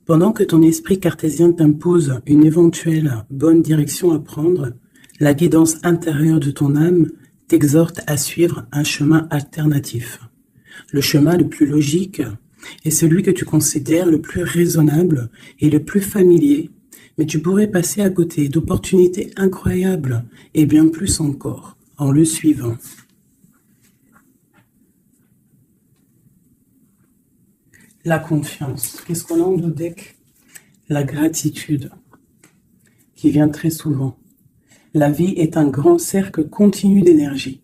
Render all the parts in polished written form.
Pendant que ton esprit cartésien t'impose une éventuelle bonne direction à prendre, la guidance intérieure de ton âme t'exhorte à suivre un chemin alternatif. Le chemin le plus logique est celui que tu considères le plus raisonnable et le plus familier, mais tu pourrais passer à côté d'opportunités incroyables et bien plus encore en le suivant. La confiance. Qu'est-ce qu'on a en deck? La gratitude, qui vient très souvent. La vie est un grand cercle continu d'énergie,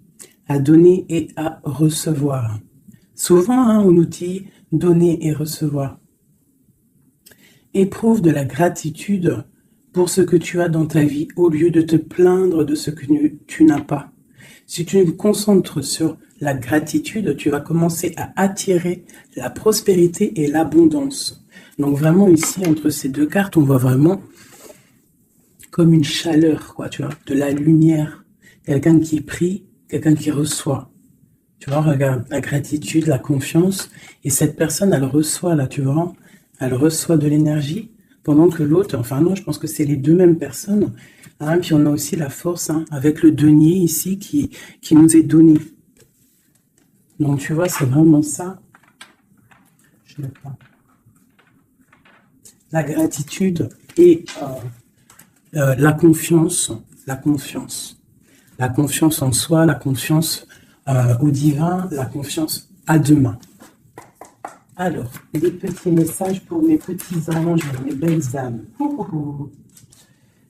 à donner et à recevoir. Souvent, on nous dit donner et recevoir. Éprouve de la gratitude pour ce que tu as dans ta vie, au lieu de te plaindre de ce que tu n'as pas. Si tu te concentres sur la gratitude, tu vas commencer à attirer la prospérité et l'abondance. Donc vraiment ici, entre ces deux cartes, on voit vraiment comme une chaleur, quoi, tu vois, de la lumière. Quelqu'un qui prie, quelqu'un qui reçoit. Tu vois, regarde, la gratitude, la confiance. Et cette personne, elle reçoit, là, tu vois, elle reçoit de l'énergie, pendant que l'autre, enfin non, je pense que c'est les deux mêmes personnes. Hein, puis on a aussi la force, avec le denier ici qui nous est donné. Donc tu vois, c'est vraiment ça. Je ne sais pas. La gratitude et la confiance en soi, la confiance au divin, la confiance à demain. Alors, des petits messages pour mes petits anges, mes belles âmes.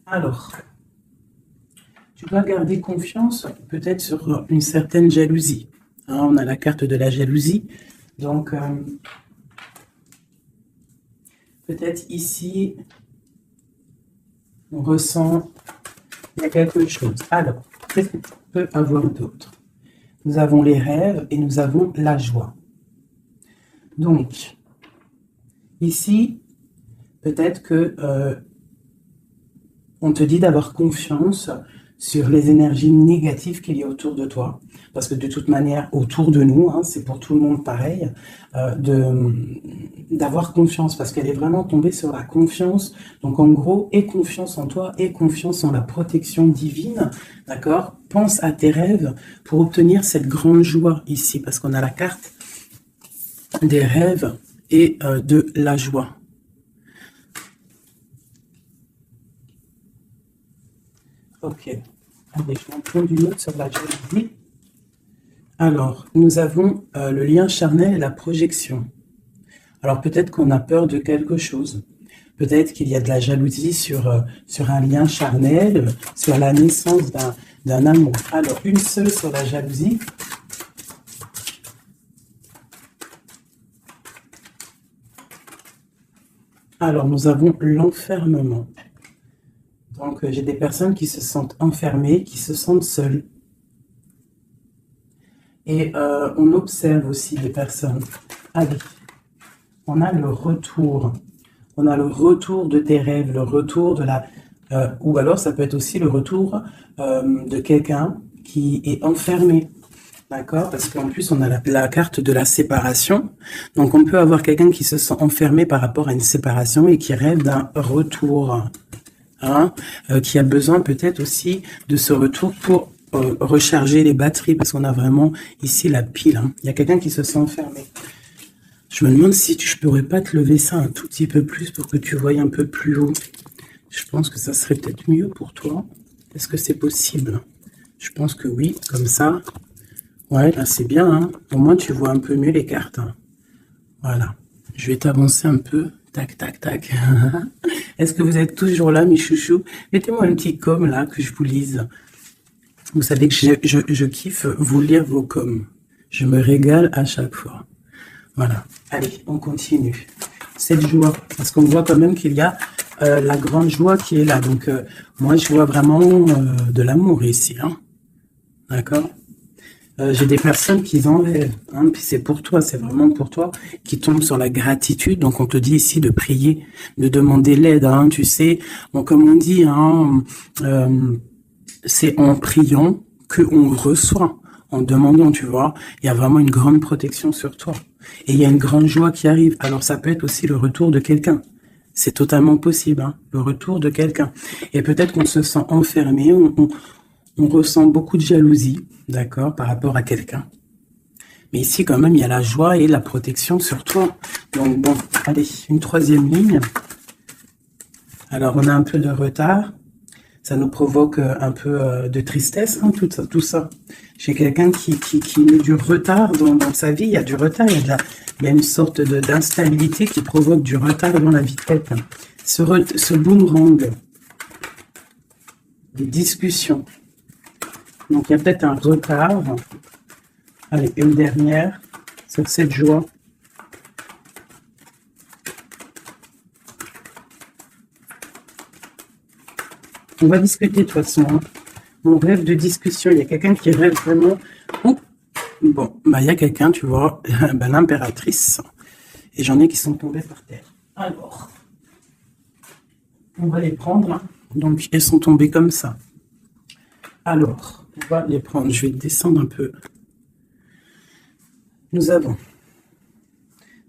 Alors, tu dois garder confiance peut-être sur une certaine jalousie. Hein, on a la carte de la jalousie. Donc, peut-être ici, on ressent qu'il y a quelque chose. Alors, qu'est-ce qu'on peut avoir d'autre? Nous avons les rêves et nous avons la joie. Donc, ici, peut-être que on te dit d'avoir confiance sur les énergies négatives qu'il y a autour de toi. Parce que de toute manière, autour de nous, c'est pour tout le monde pareil, d'avoir confiance, parce qu'elle est vraiment tombée sur la confiance. Donc en gros, aie confiance en toi, aie confiance en la protection divine, d'accord? Pense à tes rêves pour obtenir cette grande joie ici, parce qu'on a la carte des rêves et de la joie. Ok. Allez, je vais en prendre une autre sur la jalousie. Alors, nous avons le lien charnel et la projection. Alors, peut-être qu'on a peur de quelque chose. Peut-être qu'il y a de la jalousie sur un lien charnel, sur la naissance d'un amour. Alors, une seule sur la jalousie. Alors, nous avons l'enfermement. Donc, j'ai des personnes qui se sentent enfermées, qui se sentent seules. Et on observe aussi des personnes. Allez, on a le retour. On a le retour de tes rêves, le retour de la... ou alors, ça peut être aussi le retour de quelqu'un qui est enfermé. D'accord? Parce qu'en plus, on a la carte de la séparation. Donc, on peut avoir quelqu'un qui se sent enfermé par rapport à une séparation et qui rêve d'un retour. Qui a besoin peut-être aussi de ce retour pour recharger les batteries, parce qu'on a vraiment ici la pile. Il y a quelqu'un qui se sent enfermé. Je me demande si je pourrais pas te lever ça un tout petit peu plus pour que tu voyes un peu plus haut. Je pense que ça serait peut-être mieux pour toi. Est-ce que c'est possible? Je pense que oui, comme ça. Ouais, là c'est bien. Au moins tu vois un peu mieux les cartes. Voilà. Je vais t'avancer un peu. Tac, tac, tac. Est-ce que vous êtes toujours là, mes chouchous? Mettez-moi un petit com là, que je vous lise. Vous savez que je kiffe vous lire vos coms. Je me régale à chaque fois. Voilà. Allez, on continue. Cette joie, parce qu'on voit quand même qu'il y a la grande joie qui est là. Donc, moi, je vois vraiment de l'amour ici. D'accord? J'ai des personnes qui en rêvent, puis c'est pour toi, c'est vraiment pour toi, qui tombent sur la gratitude. Donc on te dit ici de prier, de demander l'aide, tu sais. Bon, comme on dit, c'est en priant que on reçoit, en demandant, tu vois. Il y a vraiment une grande protection sur toi. Et il y a une grande joie qui arrive. Alors ça peut être aussi le retour de quelqu'un. C'est totalement possible, hein, le retour de quelqu'un. Et peut-être qu'on se sent enfermé, on ressent beaucoup de jalousie, d'accord, par rapport à quelqu'un. Mais ici, quand même, il y a la joie et la protection sur toi. Donc, bon, allez, une troisième ligne. Alors, on a un peu de retard. Ça nous provoque un peu de tristesse, hein, tout ça. Chez quelqu'un qui met du retard dans sa vie, il y a du retard, il y a une sorte d'instabilité qui provoque du retard dans la vie de quelqu'un. Ce boomerang, des discussions. Donc, il y a peut-être un retard. Allez, une dernière sur cette joie. On va discuter de toute façon. Hein. On rêve de discussion. Il y a quelqu'un qui rêve vraiment. Oh. Bon, bah il y a quelqu'un, tu vois, bah, l'impératrice. Et j'en ai qui sont tombés par terre. Alors, on va les prendre. Hein. Donc, elles sont tombées comme ça. Alors, on va les prendre. Je vais descendre un peu. Nous avons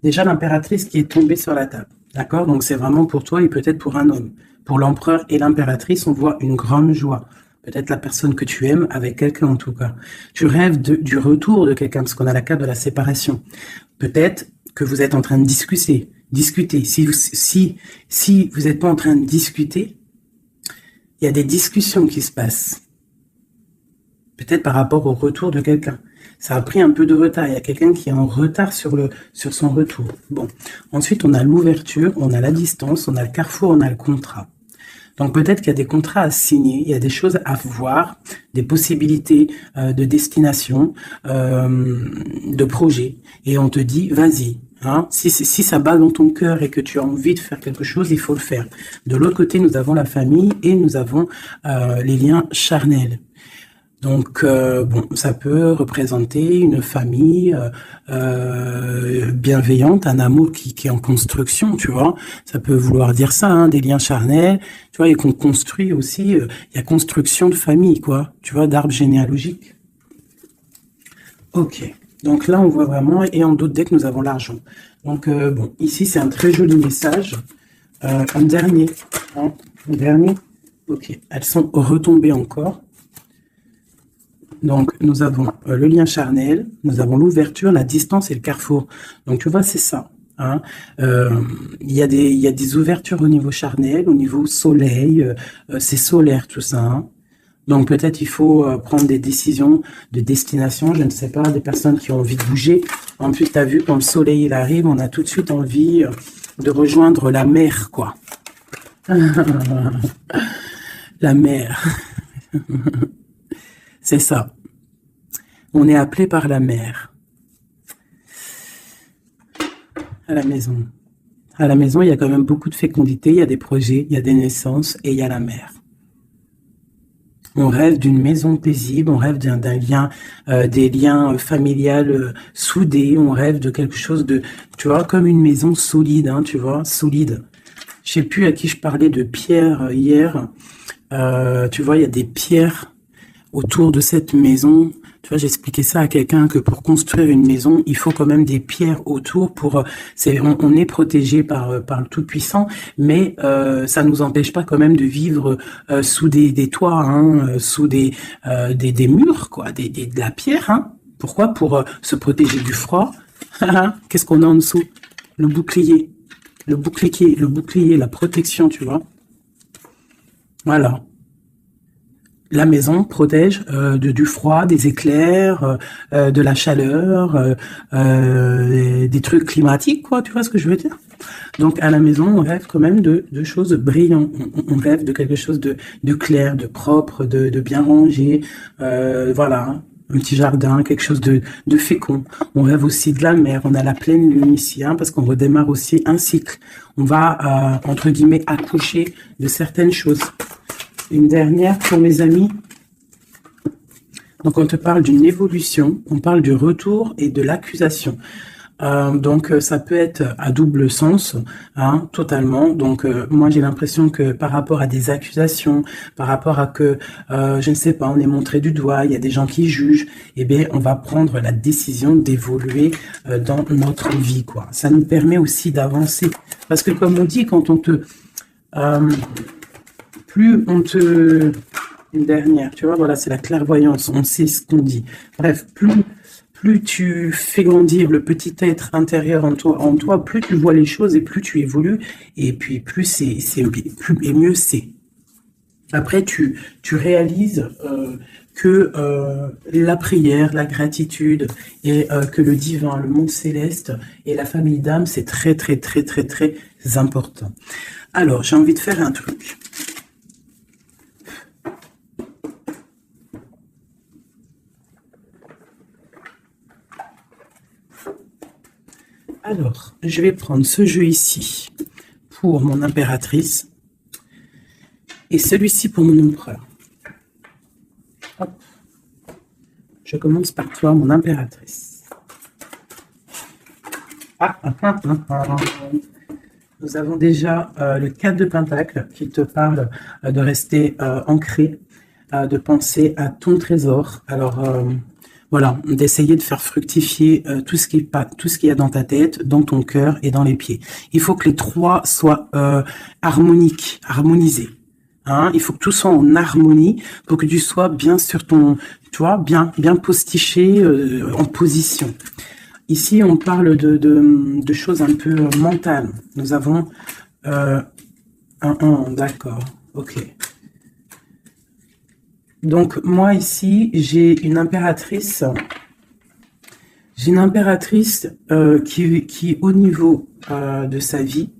déjà l'impératrice qui est tombée sur la table. D'accord? Donc, c'est vraiment pour toi et peut-être pour un homme. Pour l'empereur et l'impératrice, on voit une grande joie. Peut-être la personne que tu aimes, avec quelqu'un en tout cas. Tu rêves du retour de quelqu'un, parce qu'on a la carte de la séparation. Peut-être que vous êtes en train de discuter. Si vous n'êtes pas en train de discuter, il y a des discussions qui se passent. Peut-être par rapport au retour de quelqu'un. Ça a pris un peu de retard. Il y a quelqu'un qui est en retard sur son retour. Bon. Ensuite, on a l'ouverture, on a la distance, on a le carrefour, on a le contrat. Donc peut-être qu'il y a des contrats à signer, il y a des choses à voir, des possibilités de destination, de projet. Et on te dit, vas-y. Hein, si ça bat dans ton cœur et que tu as envie de faire quelque chose, il faut le faire. De l'autre côté, nous avons la famille et nous avons les liens charnels. Donc, bon, ça peut représenter une famille bienveillante, un amour qui est en construction, tu vois. Ça peut vouloir dire ça, hein, des liens charnels, tu vois, et qu'on construit aussi, il y a construction de famille, quoi, tu vois, d'arbre généalogique. Ok, donc là, on voit vraiment, et en d'autres decks, nous avons l'argent. Donc, bon, ici, c'est un très joli message. Un dernier, hein, un dernier, ok, elles sont retombées encore. Donc, nous avons le lien charnel, nous avons l'ouverture, la distance et le carrefour. Donc, tu vois, c'est ça. Hein. Il y a des ouvertures au niveau charnel, au niveau soleil. C'est solaire, tout ça. Hein. Donc, peut-être il faut prendre des décisions de destination. Je ne sais pas, des personnes qui ont envie de bouger. En plus, tu as vu, quand le soleil il arrive, on a tout de suite envie de rejoindre la mer, quoi. La mer. C'est ça. On est appelé par la mer. À la maison. À la maison, il y a quand même beaucoup de fécondité, il y a des projets, il y a des naissances et il y a la mer. On rêve d'une maison paisible, on rêve d'un lien, des liens familiales soudés, on rêve de quelque chose de, tu vois, comme une maison solide, hein, tu vois, solide. Je sais plus à qui je parlais de pierre hier. Tu vois, il y a des pierres autour de cette maison. Tu vois, j'expliquais ça à quelqu'un que pour construire une maison, il faut quand même des pierres autour pour. On est protégé par le Tout-Puissant, mais ça nous empêche pas quand même de vivre sous des toits, hein, sous des murs, quoi, de la pierre. Hein. Pourquoi? Pour se protéger du froid. Qu'est-ce qu'on a en dessous? Le bouclier, la protection, tu vois. Voilà. La maison protège du froid, des éclairs, de la chaleur, des trucs climatiques, quoi. Tu vois ce que je veux dire? Donc, à la maison, on rêve quand même de choses brillantes. On rêve de quelque chose de clair, de propre, de bien rangé. Voilà, un petit jardin, quelque chose de fécond. On rêve aussi de la mer. On a la pleine lune ici, hein, parce qu'on redémarre aussi un cycle. On va, entre guillemets, accoucher de certaines choses. Une dernière pour mes amis. Donc, on te parle d'une évolution, on parle du retour et de l'accusation. Donc ça peut être à double sens, hein, totalement. Donc moi j'ai l'impression que par rapport à des accusations, par rapport à que je ne sais pas, on est montré du doigt, il y a des gens qui jugent, eh bien on va prendre la décision d'évoluer dans notre vie, quoi. Ça nous permet aussi d'avancer, parce que comme on dit, quand on te plus on te une dernière, tu vois, voilà, c'est la clairvoyance, on sait ce qu'on dit. Bref, plus tu fais grandir le petit être intérieur en toi, plus tu vois les choses et plus tu évolues, et puis plus plus et mieux c'est. Après, tu réalises que la prière, la gratitude et que le divin, le monde céleste et la famille d'âme, c'est très, très, très, très, très important. Alors, j'ai envie de faire un truc. Alors, je vais prendre ce jeu ici pour mon impératrice et celui-ci pour mon empereur. Hop. Je commence par toi, mon impératrice. Nous avons déjà le 4 de Pentacle qui te parle de rester ancré, de penser à ton trésor. Alors, voilà, d'essayer de faire fructifier tout ce qui y a dans ta tête, dans ton cœur et dans les pieds. Il faut que les trois soient harmoniques, harmonisés. Hein, il faut que tout soit en harmonie pour que tu sois bien sur ton, tu vois, bien postiché en position. Ici, on parle de choses un peu mentales. Nous avons d'accord, ok. Donc, moi, ici, j'ai une impératrice. J'ai une impératrice qui, au niveau de sa vie,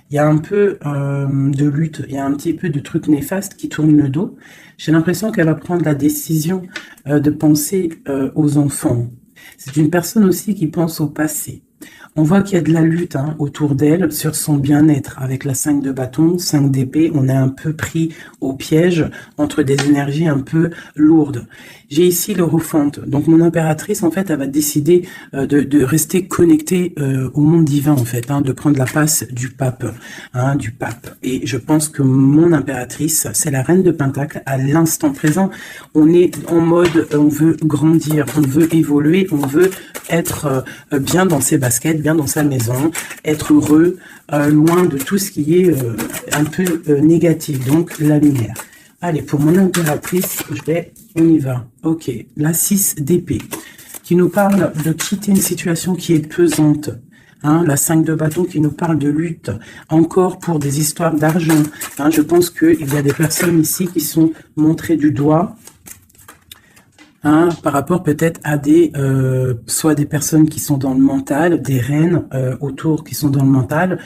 il y a un peu de lutte, il y a un petit peu de trucs néfastes qui tournent le dos. J'ai l'impression qu'elle va prendre la décision de penser aux enfants. C'est une personne aussi qui pense au passé. On voit qu'il y a de la lutte autour d'elle sur son bien-être. Avec la 5 de bâton, 5 d'épée, on est un peu pris au piège entre des énergies un peu lourdes. J'ai ici l'Hierophante. Donc mon impératrice, en fait, elle va décider de rester connectée au monde divin, en fait, de prendre la place du pape. Et je pense que mon impératrice, c'est la reine de Pentacle. À l'instant présent, on est en mode, on veut grandir, on veut évoluer, on veut être bien dans ses baskets, bien dans sa maison, être heureux, loin de tout ce qui est un peu négatif, donc la lumière. Allez, pour mon impératrice, on y va. Ok, la 6 d'épée, qui nous parle de quitter une situation qui est pesante. La 5 de bâton qui nous parle de lutte, encore pour des histoires d'argent. Je pense qu'il y a des personnes ici qui sont montrées du doigt, par rapport peut-être à soit des personnes qui sont dans le mental, des reines autour qui sont dans le mental,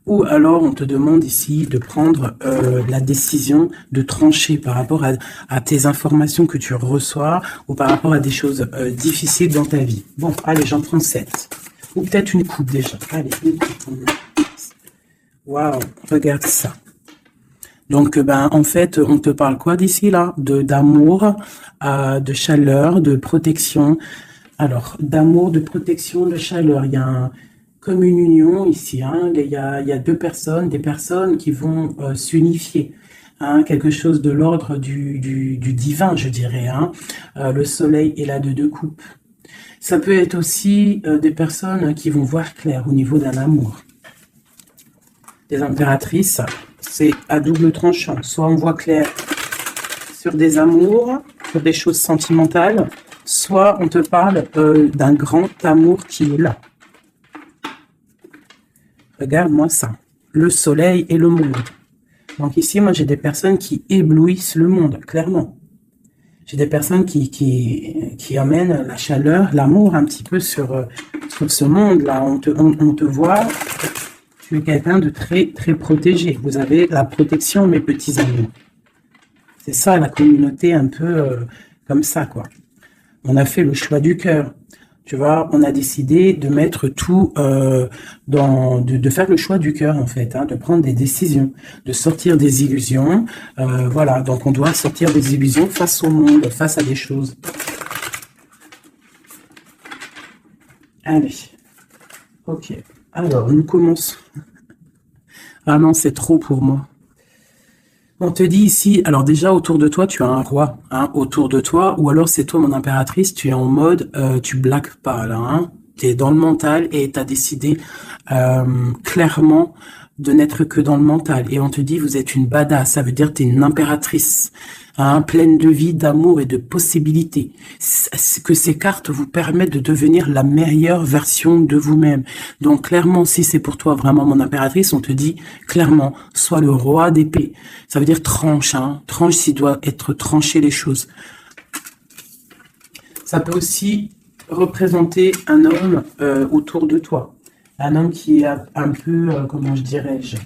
ou alors on te demande ici de prendre la décision de trancher par rapport à tes informations que tu reçois ou par rapport à des choses difficiles dans ta vie. Bon, allez, j'en prends 7. Ou peut-être une coupe déjà. Allez, une coupe. Waouh, regarde ça. Donc, en fait, on te parle quoi d'ici là? D'amour, de chaleur, de protection. Alors, d'amour, de protection, de chaleur. Il y a comme une union ici. Il y a des personnes qui vont s'unifier. Quelque chose de l'ordre du divin, je dirais. Le soleil est là de 2 coupes. Ça peut être aussi des personnes qui vont voir clair au niveau d'un amour. Des impératrices, c'est à double tranchant. Soit on voit clair sur des amours, sur des choses sentimentales, soit on te parle d'un grand amour qui est là. Regarde-moi ça. Le soleil et le monde. Donc ici, moi, j'ai des personnes qui éblouissent le monde, clairement. J'ai des personnes qui amènent la chaleur, l'amour un petit peu sur ce monde-là. On te voit, tu es quelqu'un de très, très protégé. Vous avez la protection, mes petits amis. C'est ça, la communauté un peu comme ça, quoi. On a fait le choix du cœur. Tu vois, on a décidé de mettre tout de faire le choix du cœur, en fait, de prendre des décisions, de sortir des illusions. Voilà, donc on doit sortir des illusions face au monde, face à des choses. Allez. Ok. Alors, nous commençons. Ah non, c'est trop pour moi. On te dit ici, alors déjà autour de toi, tu as un roi, hein, autour de toi, ou alors c'est toi mon impératrice, tu es en mode, tu blagues pas là, hein, tu es dans le mental et tu as décidé clairement de n'être que dans le mental. Et on te dit, vous êtes une badass, ça veut dire que tu es une impératrice, hein, pleine de vie, d'amour et de possibilités. Que ces cartes vous permettent de devenir la meilleure version de vous-même. Donc clairement, si c'est pour toi vraiment mon impératrice, on te dit clairement, sois le roi d'épée. Ça veut dire tranche, hein, tranche s'il doit être tranché les choses. Ça peut aussi représenter un homme autour de toi. Un homme qui est un peu, comment je dirais-je,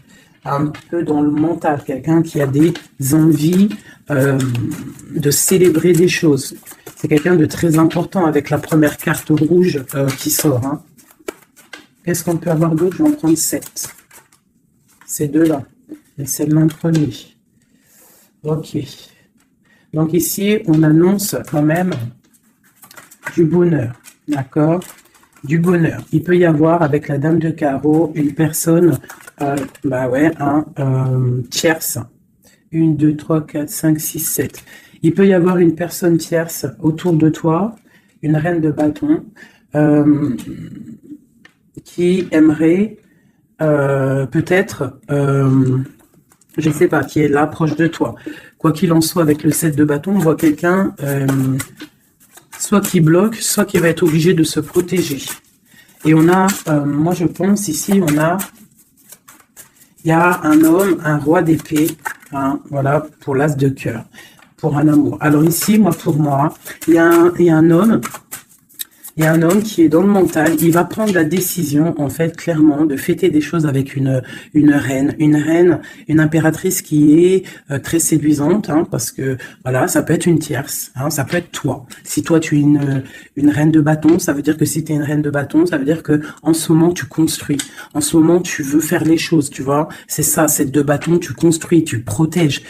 un peu dans le mental, quelqu'un qui a des envies de célébrer des choses. C'est quelqu'un de très important avec la première carte rouge qui sort. Hein. Qu'est-ce qu'on peut avoir d'autre? Je vais en prendre 7. Ces deux-là. Et celle-là en premier. Ok. Donc ici, on annonce quand même du bonheur. D'accord? Du bonheur. Il peut y avoir avec la dame de carreau une personne, un tierce. 1, 2, 3, 4, 5, 6, 7. Il peut y avoir une personne tierce autour de toi, une reine de bâton, qui aimerait peut-être, je ne sais pas, qui est là proche de toi. Quoi qu'il en soit, avec le 7 de bâton, on voit quelqu'un soit qui bloque, soit qui va être obligé de se protéger. Et on a, moi je pense ici, il y a un homme, un roi d'épée, hein, voilà, pour l'as de cœur, pour un amour. Alors ici, pour moi, il y a un homme. Il y a un homme qui est dans le mental, il va prendre la décision, en fait, clairement, de fêter des choses avec une reine, une impératrice qui est très séduisante, hein, parce que, voilà, ça peut être une tierce, hein, ça peut être toi. Si toi, tu es une reine de bâton, ça veut dire que si tu es une reine de bâton, ça veut dire que en ce moment, tu construis. En ce moment, tu veux faire les choses, tu vois. C'est ça, cette de bâton, tu construis, tu protèges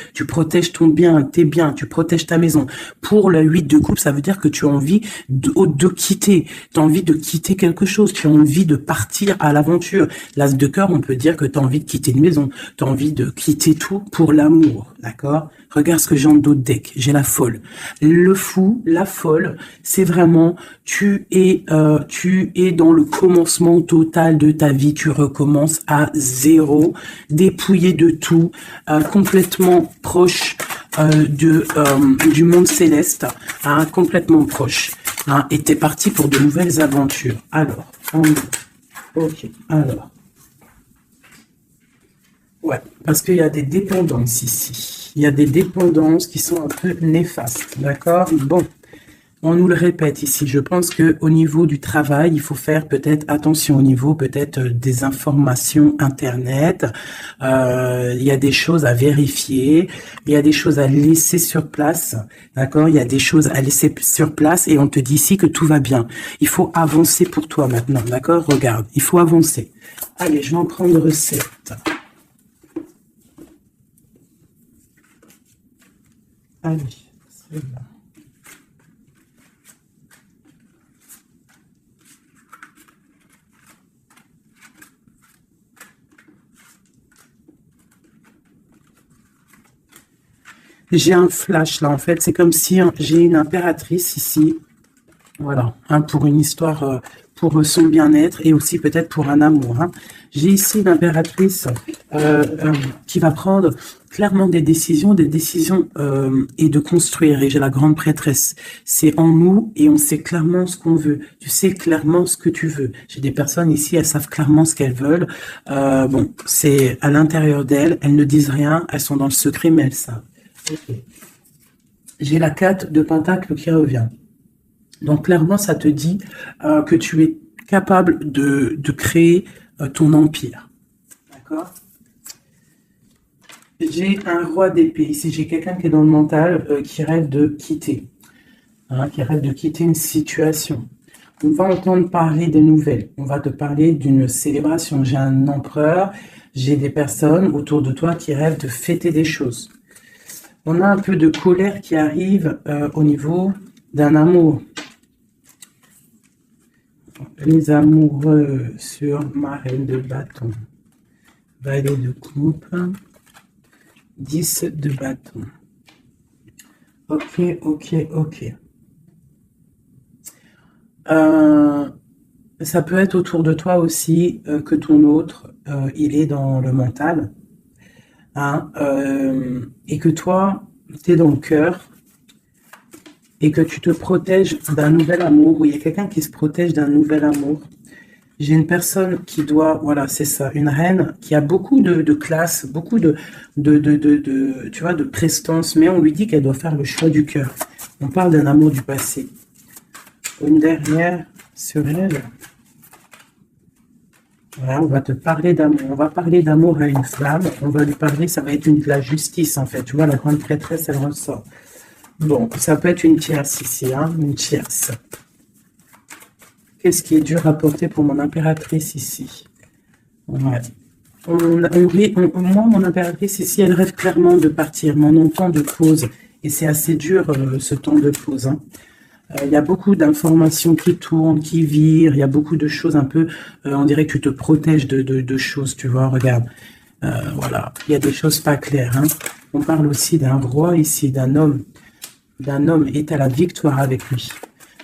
ton bien, tes biens, tu protèges ta maison. Pour le 8 de coupe, ça veut dire que tu as envie de quitter. Tu as envie de quitter quelque chose, tu as envie de partir à l'aventure. L'as de cœur, on peut dire que tu as envie de quitter une maison, tu as envie de quitter tout pour l'amour, d'accord? Regarde ce que j'ai en dos de deck, j'ai la folle. Le fou, la folle, c'est vraiment, tu es dans le commencement total de ta vie, tu recommences à zéro, dépouillé de tout, complètement proche du monde céleste, hein, complètement proche. Hein, et t'es parti pour de nouvelles aventures. Alors, ok, alors. Ouais, parce qu'il y a des dépendances ici. Il y a des dépendances qui sont un peu néfastes, d'accord? Bon, on nous le répète ici. Je pense que au niveau du travail, il faut faire peut-être attention au niveau peut-être des informations Internet. Il y a des choses à vérifier. Il y a des choses à laisser sur place. D'accord? Il y a des choses à laisser sur place et on te dit ici que tout va bien. Il faut avancer pour toi maintenant. D'accord? Regarde, il faut avancer. Allez, je vais en prendre 7. Allez, c'est là. J'ai un flash là, en fait. C'est comme si j'ai une impératrice ici. Voilà, hein, pour une histoire, pour son bien-être et aussi peut-être pour un amour. Hein. J'ai ici une impératrice qui va prendre clairement des décisions et de construire. Et j'ai la grande prêtresse. C'est en nous et on sait clairement ce qu'on veut. Tu sais clairement ce que tu veux. J'ai des personnes ici, elles savent clairement ce qu'elles veulent. Bon, c'est à l'intérieur d'elles. Elles ne disent rien. Elles sont dans le secret, mais elles savent. Okay. J'ai la 4 de Pentacle qui revient. Donc clairement, ça te dit que tu es capable de créer ton empire. D'accord? J'ai un roi d'épée. Ici, j'ai quelqu'un qui est dans le mental, qui rêve de quitter. Hein, qui rêve de quitter une situation. On va entendre parler des nouvelles. On va te parler d'une célébration. J'ai un empereur. J'ai des personnes autour de toi qui rêvent de fêter des choses. On a un peu de colère qui arrive au niveau d'un amour. Les amoureux sur ma reine de bâton. Valet de coupe. 10 de bâton. Ok, ok, ok. Ça peut être autour de toi aussi que ton autre, il est dans le mental. Hein, et que toi, tu es dans le cœur et que tu te protèges d'un nouvel amour, ou il y a quelqu'un qui se protège d'un nouvel amour. J'ai une personne qui doit, voilà, c'est ça, une reine qui a beaucoup de classe, beaucoup tu vois, de prestance, mais on lui dit qu'elle doit faire le choix du cœur. On parle d'un amour du passé. Une dernière sur elle. Voilà, on va te parler d'amour. On va parler d'amour à une femme. On va lui parler, ça va être de la justice, en fait. Tu vois, la grande prêtresse, elle ressort. Bon, ça peut être une tierce ici, hein, une tierce. Qu'est-ce qui est dur à porter pour mon impératrice ici? Ouais. Moi, mon impératrice ici, elle rêve clairement de partir, mon on temps de pause. Et c'est assez dur, ce temps de pause. Hein. Il y a beaucoup d'informations qui tournent, qui virent. Il y a beaucoup de choses un peu... on dirait que tu te protèges de choses, tu vois, regarde. Voilà, il y a des choses pas claires. Hein. On parle aussi d'un roi ici, d'un homme. D'un homme est à la victoire avec lui.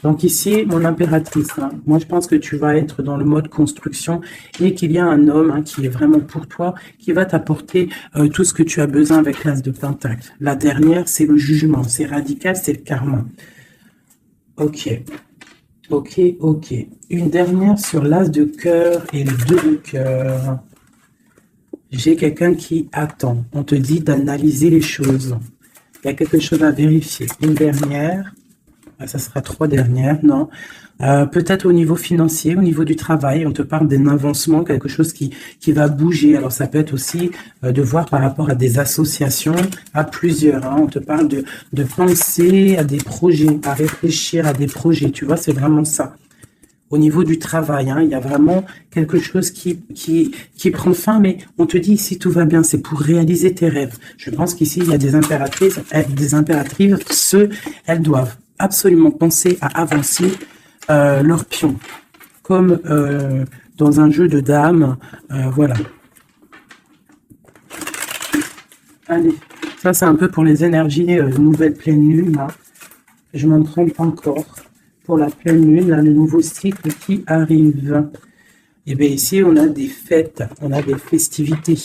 Donc ici, mon impératrice, hein, moi je pense que tu vas être dans le mode construction et qu'il y a un homme hein, qui est vraiment pour toi, qui va t'apporter tout ce que tu as besoin avec l'as de Pentacle. La dernière, c'est le jugement, c'est radical, c'est le karma. Ok, ok, ok. Une dernière sur l'as de cœur et le 2 de cœur. J'ai quelqu'un qui attend. On te dit d'analyser les choses. Il y a quelque chose à vérifier. Une dernière. Ça sera 3 dernières, non. Peut-être au niveau financier, au niveau du travail, on te parle d'un avancement, quelque chose qui va bouger. Alors ça peut être aussi de voir par rapport à des associations, à plusieurs. Hein. On te parle de penser à des projets, à réfléchir à des projets. Tu vois, c'est vraiment ça. Au niveau du travail, hein, il y a vraiment quelque chose qui prend fin, mais on te dit ici tout va bien, c'est pour réaliser tes rêves. Je pense qu'ici, il y a des impératrices, elles doivent absolument penser à avancer leur pion, comme dans un jeu de dames, voilà. Allez, ça c'est un peu pour les énergies nouvelle pleine lune, là. Je m'en trompe encore. Pour la pleine lune, là, le nouveau cycle qui arrive. Et bien ici, on a des fêtes, on a des festivités.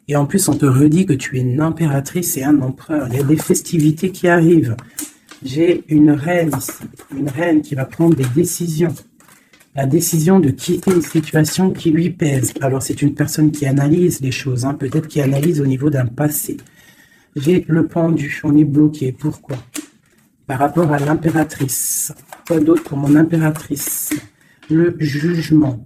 Et en plus, on te redit que tu es une impératrice et un empereur. Il y a des festivités qui arrivent. J'ai une reine ici, une reine qui va prendre des décisions. La décision de quitter une situation qui lui pèse. Alors, c'est une personne qui analyse les choses, hein, peut-être qui analyse au niveau d'un passé. J'ai le pendu, on est bloqué. Pourquoi? Par rapport à l'impératrice. Quoi d'autre pour mon impératrice? Le jugement,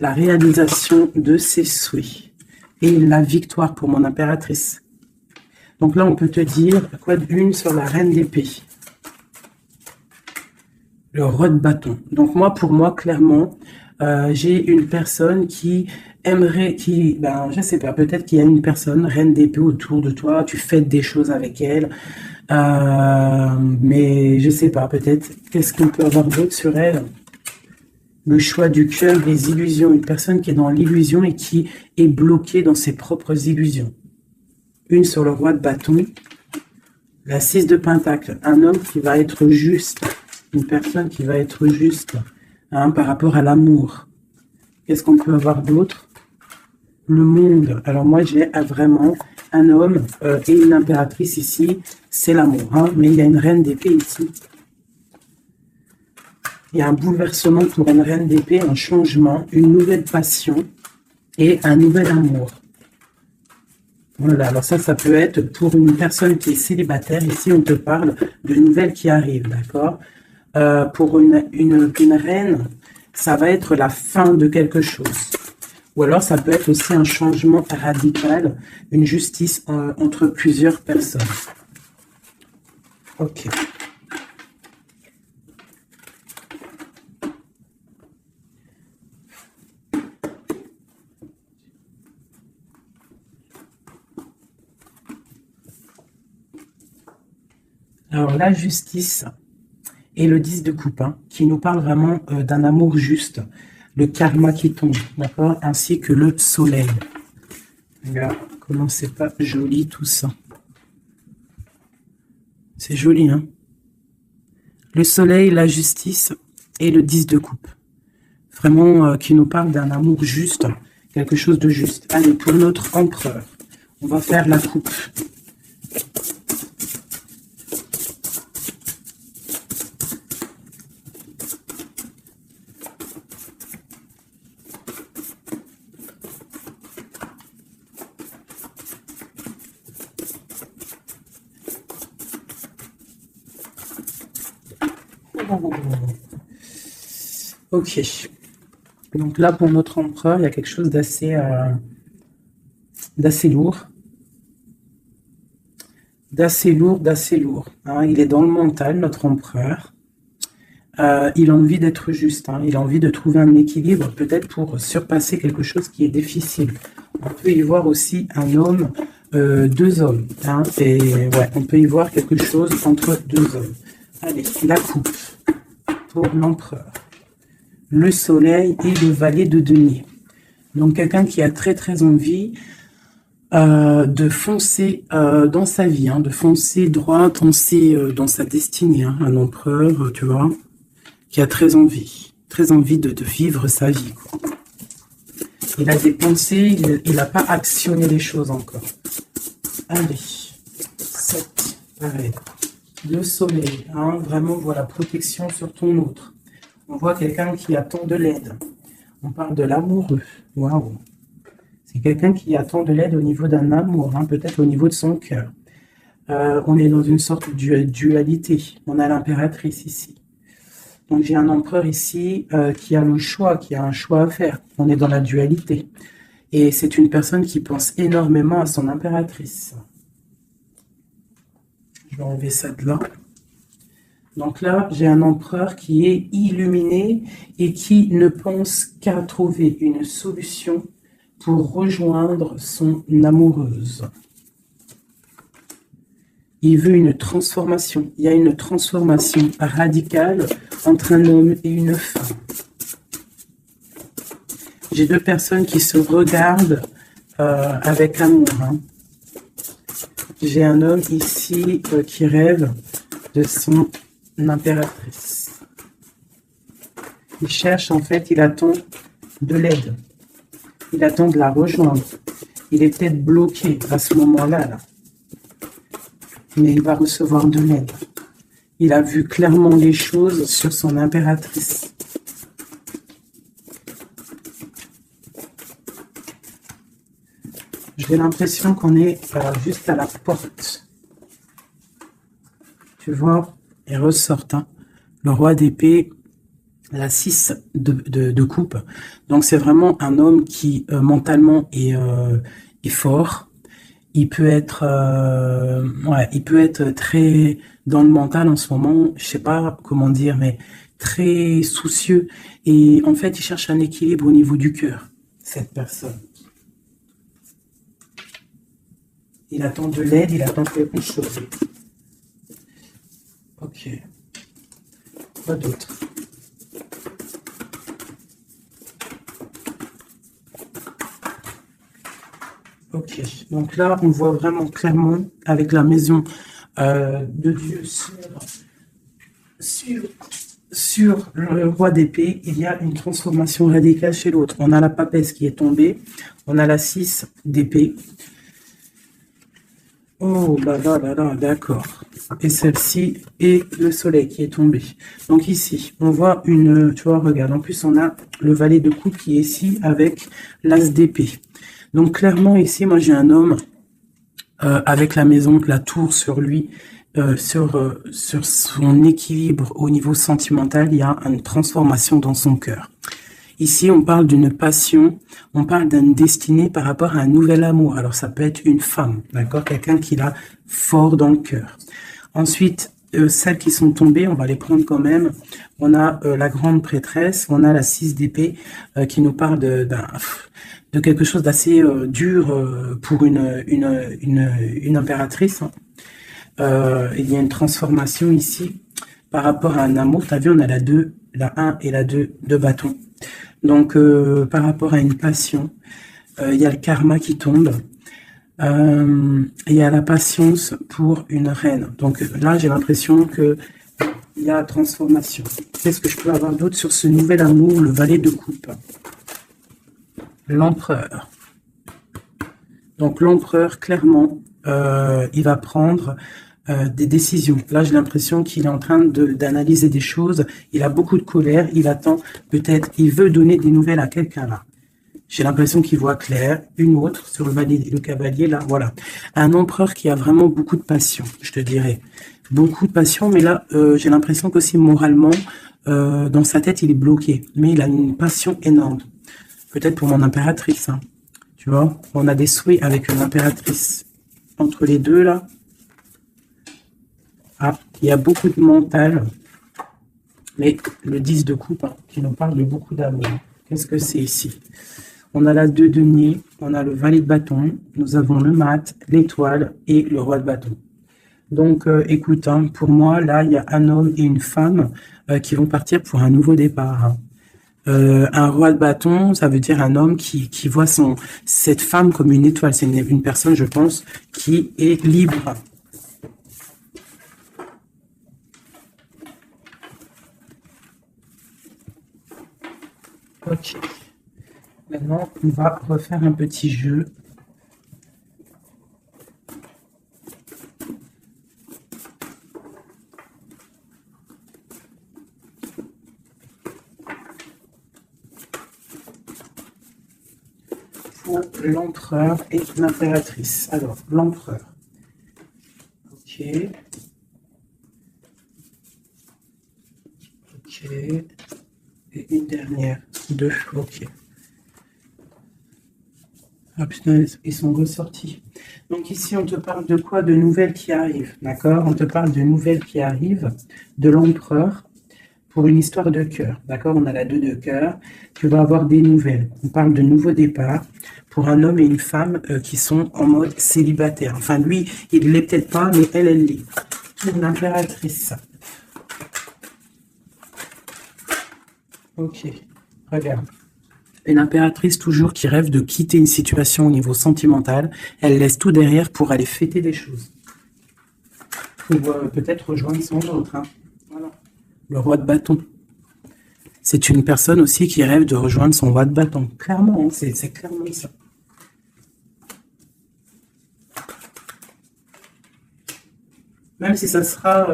la réalisation de ses souhaits et la victoire pour mon impératrice. Donc là, on peut te dire, quoi de une sur la reine d'épée? Le roi de bâton. Donc moi, pour moi, clairement, j'ai une personne qui aimerait, je sais pas, peut-être qu'il y a une personne, reine d'épée autour de toi, tu fêtes des choses avec elle, mais je sais pas, peut-être, qu'est-ce qu'on peut avoir d'autre sur elle? Le choix du cœur, les illusions, une personne qui est dans l'illusion et qui est bloquée dans ses propres illusions. Une sur le roi de bâton, la 6 de pentacle, un homme qui va être juste, une personne qui va être juste hein, par rapport à l'amour. Qu'est-ce qu'on peut avoir d'autre? Le monde. Alors moi, j'ai vraiment un homme et une impératrice ici. C'est l'amour. Hein, mais il y a une reine d'épée ici. Il y a un bouleversement pour une reine d'épée, un changement, une nouvelle passion et un nouvel amour. Voilà, alors ça peut être pour une personne qui est célibataire. Ici, on te parle de nouvelles qui arrivent, d'accord? Pour une reine, ça va être la fin de quelque chose. Ou alors, ça peut être aussi un changement radical, une justice entre plusieurs personnes. Ok. Alors, la justice, et le 10 de coupe, hein, qui nous parle vraiment d'un amour juste, le karma qui tombe, d'accord, ainsi que le soleil. Regarde comment c'est pas joli tout ça. C'est joli, hein. Le soleil, la justice et le 10 de coupe. Vraiment qui nous parle d'un amour juste, quelque chose de juste. Allez, pour notre empereur, on va faire la coupe. Ok. Donc là, pour notre empereur, il y a quelque chose d'assez lourd. D'assez lourd. Hein. Il est dans le mental, notre empereur. Il a envie d'être juste. Hein. Il a envie de trouver un équilibre, peut-être pour surpasser quelque chose qui est difficile. On peut y voir aussi un homme, deux hommes. Hein. Et ouais, on peut y voir quelque chose entre deux hommes. Allez, la coupe pour l'empereur. Le soleil et le valet de denier. Donc quelqu'un qui a très envie de foncer dans sa vie, hein, de foncer droit dans sa destinée. Hein, un empereur, tu vois, qui a très envie de vivre sa vie. Quoi. Il a des pensées, il n'a pas actionné les choses encore. Allez, 7, pareil. Le soleil, hein, vraiment, voilà, protection sur ton autre. On voit quelqu'un qui attend de l'aide. On parle de l'amoureux. Waouh. C'est quelqu'un qui attend de l'aide au niveau d'un amour, hein, peut-être au niveau de son cœur. On est dans une sorte de dualité. On a l'impératrice ici. Donc j'ai un empereur ici qui a le choix, qui a un choix à faire. On est dans la dualité. Et c'est une personne qui pense énormément à son impératrice. Je vais enlever ça de là. Donc là, j'ai un empereur qui est illuminé et qui ne pense qu'à trouver une solution pour rejoindre son amoureuse. Il veut une transformation. Il y a une transformation radicale entre un homme et une femme. J'ai deux personnes qui se regardent avec amour. Hein. J'ai un homme ici qui rêve de son impératrice. Il cherche, en fait, il attend de l'aide. Il attend de la rejoindre. Il est peut-être bloqué à ce moment-là, là. Mais il va recevoir de l'aide. Il a vu clairement les choses sur son impératrice. J'ai l'impression qu'on est juste à la porte. Tu vois, il ressort, hein, le roi d'épée, la 6 de coupe. Donc c'est vraiment un homme qui mentalement est fort. Il peut être très dans le mental en ce moment, je sais pas comment dire, mais très soucieux. Et en fait, il cherche un équilibre au niveau du cœur, cette personne. Il attend de l'aide, il attend quelque chose. Ok. Quoi d'autre? Ok. Donc là, on voit vraiment clairement avec la maison de Dieu sur le roi d'épée, il y a une transformation radicale chez l'autre. On a la papesse qui est tombée, on a la 6 d'épée. Oh là là là là, d'accord. Et celle-ci et le soleil qui est tombé. Donc ici, on voit une, tu vois, regarde, en plus on a le valet de coupe qui est ici avec l'as d'épée. Donc clairement ici, moi j'ai un homme avec la maison, la tour sur lui, sur son équilibre au niveau sentimental, il y a une transformation dans son cœur. Ici, on parle d'une passion, on parle d'une destinée par rapport à un nouvel amour. Alors, ça peut être une femme, d'accord? Quelqu'un qui l'a fort dans le cœur. Ensuite, celles qui sont tombées, on va les prendre quand même. On a la grande prêtresse, on a la 6 d'épée qui nous parle de quelque chose d'assez dur pour une impératrice. Il y a une transformation ici par rapport à un amour, tu as vu, on a la 1 et la 2 de bâton. Donc, par rapport à une passion, il y a le karma qui tombe. Il y a la patience pour une reine. Donc là, j'ai l'impression que il y a transformation. Qu'est-ce que je peux avoir d'autre sur ce nouvel amour, le valet de coupe? L'empereur. Donc l'empereur, clairement, il va prendre des décisions. Là, j'ai l'impression qu'il est en train d'analyser des choses. Il a beaucoup de colère. Il attend, peut-être, il veut donner des nouvelles à quelqu'un là. J'ai l'impression qu'il voit clair. Une autre sur le cavalier, là, voilà. Un empereur qui a vraiment beaucoup de passion, je te dirais. Beaucoup de passion, mais là, j'ai l'impression qu'aussi moralement, dans sa tête, il est bloqué. Mais il a une passion énorme. Peut-être pour mon impératrice, hein. Tu vois, on a des souhaits avec une impératrice. Entre les deux, là. Ah, il y a beaucoup de mental. Mais le 10 de coupe, hein, qui nous parle de beaucoup d'amour. Qu'est-ce que c'est ici? On a la 2 de denier, on a le valet de bâton, nous avons le mat, l'étoile et le roi de bâton. Donc, écoute, hein, pour moi, là, il y a un homme et une femme qui vont partir pour un nouveau départ. Hein. Un roi de bâton, ça veut dire un homme qui voit cette femme comme une étoile. C'est une personne, je pense, qui est libre. Ok. Maintenant, on va refaire un petit jeu. Pour l'empereur et l'impératrice. Alors, l'empereur. Ok. Ok. Et une dernière. 2. Ok. Ah putain, ils sont ressortis. Donc ici, on te parle de quoi? De nouvelles qui arrivent, d'accord? On te parle de nouvelles qui arrivent, de l'empereur, pour une histoire de cœur, d'accord? On a la 2 de cœur, tu vas avoir des nouvelles. On parle de nouveaux départs pour un homme et une femme qui sont en mode célibataire. Enfin, lui, il ne l'est peut-être pas, mais elle l'est. Une impératrice. Ok, regarde. Une impératrice toujours qui rêve de quitter une situation au niveau sentimental. Elle laisse tout derrière pour aller fêter des choses. Pour peut-être rejoindre son autre. Hein. Voilà. Le roi de bâton. C'est une personne aussi qui rêve de rejoindre son roi de bâton. Clairement, hein, c'est clairement ça. Même si ça sera,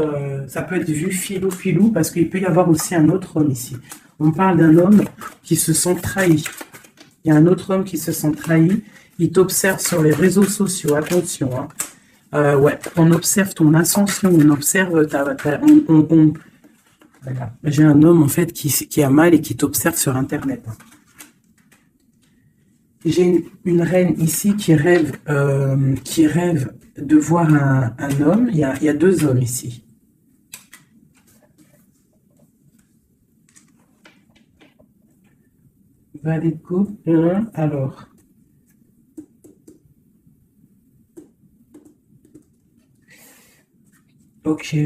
ça peut être vu filou, parce qu'il peut y avoir aussi un autre homme ici. On parle d'un homme qui se sent trahi. Il y a un autre homme qui se sent trahi. Il t'observe sur les réseaux sociaux. Attention. Hein. Ouais, on observe ton ascension. On observe Voilà. J'ai un homme en fait qui a mal et qui t'observe sur Internet. Hein. J'ai une reine ici qui rêve de voir un homme. Il y a 2 hommes ici. Valet de coupe, alors. Ok.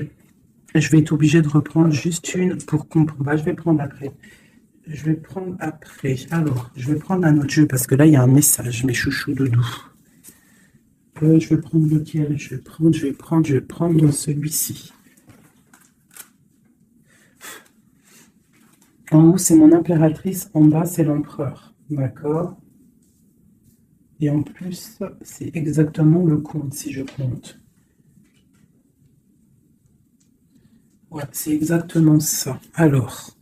Je vais être obligé de reprendre juste une pour comprendre. Bah, je vais prendre après. Alors, je vais prendre un autre jeu parce que là, il y a un message, mes chouchous doudous. Je vais prendre lequel? Je vais prendre celui-ci. En haut, c'est mon impératrice. En bas, c'est l'empereur. D'accord? Et en plus, c'est exactement le compte, si je compte. Ouais, c'est exactement ça. Alors,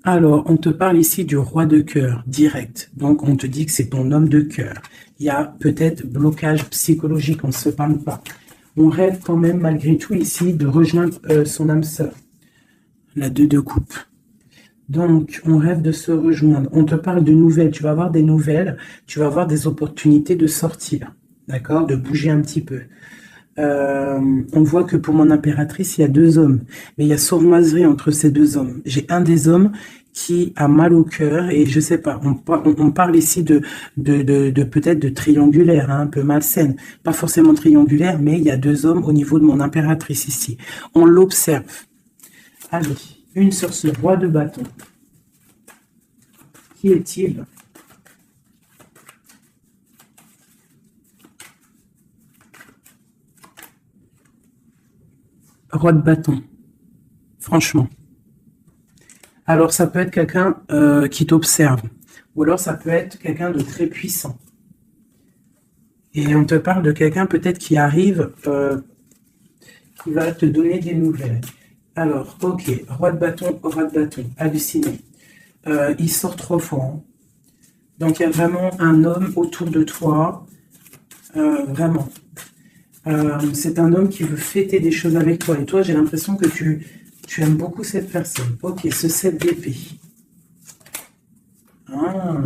on te parle ici du roi de cœur, direct. Donc, on te dit que c'est ton homme de cœur. Il y a peut-être blocage psychologique, on ne se parle pas. On rêve quand même, malgré tout, ici, de rejoindre son âme sœur. La 2 de coupe. Donc, on rêve de se rejoindre. On te parle de nouvelles. Tu vas avoir des nouvelles. Tu vas avoir des opportunités de sortir. D'accord? De bouger un petit peu. On voit que pour mon impératrice, il y a 2 hommes. Mais il y a sournoiserie entre ces 2 hommes. J'ai un des hommes qui a mal au cœur, et je sais pas, on parle ici de peut-être de triangulaire, hein, un peu malsaine, pas forcément triangulaire, mais il y a deux hommes au niveau de mon impératrice ici. On l'observe. Allez, une sur ce roi de bâton. Qui est-il? Roi de bâton, franchement. Alors, ça peut être quelqu'un qui t'observe. Ou alors, ça peut être quelqu'un de très puissant. Et on te parle de quelqu'un peut-être qui arrive, qui va te donner des nouvelles. Alors, ok, roi de bâton, halluciné. Il sort 3 fois. Hein. Donc, il y a vraiment un homme autour de toi. Vraiment. C'est un homme qui veut fêter des choses avec toi. Et toi, j'ai l'impression que tu aimes beaucoup cette personne. Ok, ce 7 d'épée. Ah.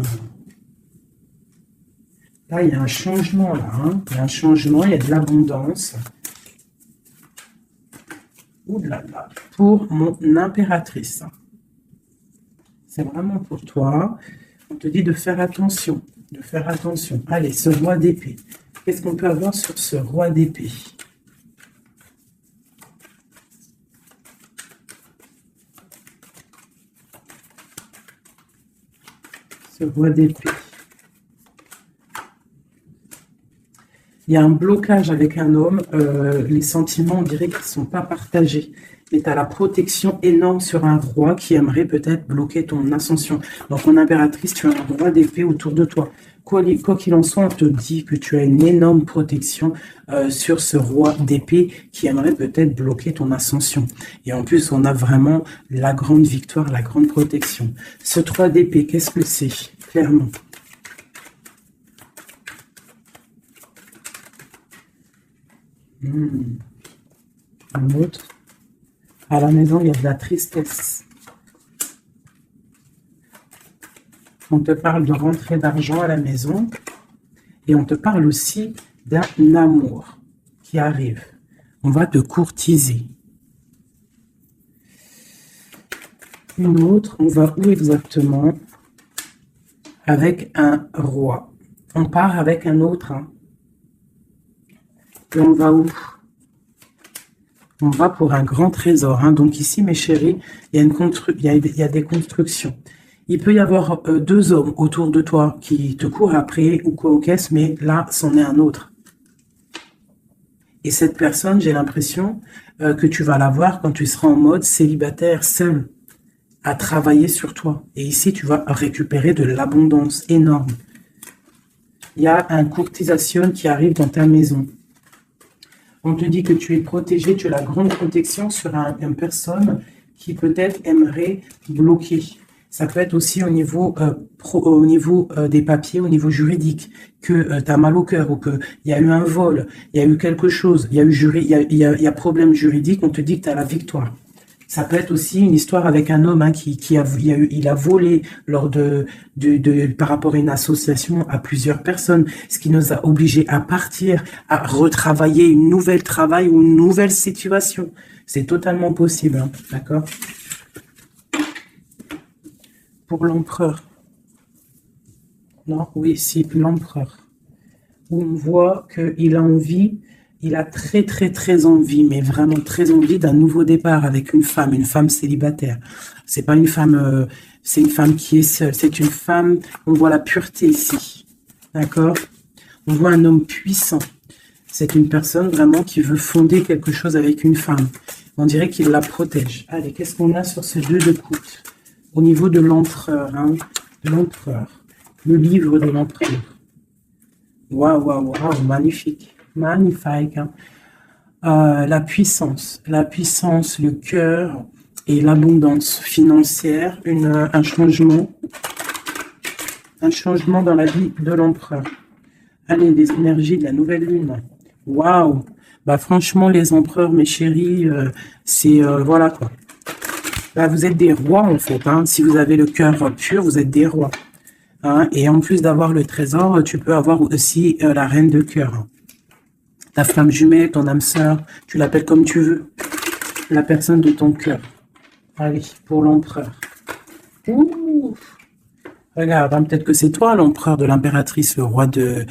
Là, il y a un changement, là. Hein. Il y a un changement, il y a de l'abondance. Ouh là là. Pour mon impératrice. C'est vraiment pour toi. On te dit de faire attention. De faire attention. Allez, ce roi d'épée. Qu'est-ce qu'on peut avoir sur ce roi d'épée? Ce roi d'épée. Il y a un blocage avec un homme. Les sentiments, on dirait qu'ils ne sont pas partagés. Mais tu as la protection énorme sur un roi qui aimerait peut-être bloquer ton ascension. Donc, en impératrice, tu as un roi d'épée autour de toi. Quoi qu'il en soit, on te dit que tu as une énorme protection sur ce roi d'épée qui aimerait peut-être bloquer ton ascension. Et en plus, on a vraiment la grande victoire, la grande protection. Ce 3 d'épée, qu'est-ce que c'est? Clairement. Un autre. À la maison, il y a de la tristesse. On te parle de rentrée d'argent à la maison. Et on te parle aussi d'un amour qui arrive. On va te courtiser. Une autre, on va où exactement? Avec un roi. On part avec un autre. Hein. Et on va où? On va pour un grand trésor. Hein. Donc ici, mes chéris, il y a des constructions. Il peut y avoir 2 hommes autour de toi qui te courent après ou quoi au caisse, mais là, c'en est un autre. Et cette personne, j'ai l'impression que tu vas la voir quand tu seras en mode célibataire, seul, à travailler sur toi. Et ici, tu vas récupérer de l'abondance énorme. Il y a un courtisation qui arrive dans ta maison. On te dit que tu es protégé, tu as la grande protection sur une personne qui peut-être aimerait bloquer. Ça peut être aussi au niveau, des papiers, au niveau juridique, que tu as mal au cœur ou qu'il y a eu un vol, il y a eu quelque chose, il y a problème juridique, on te dit que tu as la victoire. Ça peut être aussi une histoire avec un homme hein, il a volé par rapport à une association à plusieurs personnes, ce qui nous a obligés à partir, à retravailler une nouvelle travail ou une nouvelle situation. C'est totalement possible, hein, d'accord? Pour l'empereur. Non, oui, si, l'empereur. Où on voit qu'il a envie, il a très, très, très envie, mais vraiment très envie d'un nouveau départ avec une femme célibataire. C'est pas une femme, c'est une femme qui est seule. C'est une femme, on voit la pureté ici. D'accord? On voit un homme puissant. C'est une personne vraiment qui veut fonder quelque chose avec une femme. On dirait qu'il la protège. Allez, qu'est-ce qu'on a sur ce 2 de coupe? Au niveau de l'empereur, hein, le livre de l'empereur. Waouh, waouh, waouh, magnifique, magnifique. Hein. La puissance, le cœur et l'abondance financière, un changement dans la vie de l'empereur. Allez, les énergies de la nouvelle lune. Waouh, bah franchement, les empereurs, mes chéris, c'est voilà quoi. Là, vous êtes des rois, en fait. Hein. Si vous avez le cœur pur, vous êtes des rois. Hein. Et en plus d'avoir le trésor, tu peux avoir aussi la reine de cœur. Hein. Ta flamme jumelle, ton âme sœur, tu l'appelles comme tu veux. La personne de ton cœur. Allez, pour l'empereur. Ouh, regarde, hein, peut-être que c'est toi l'empereur de l'impératrice, le roi de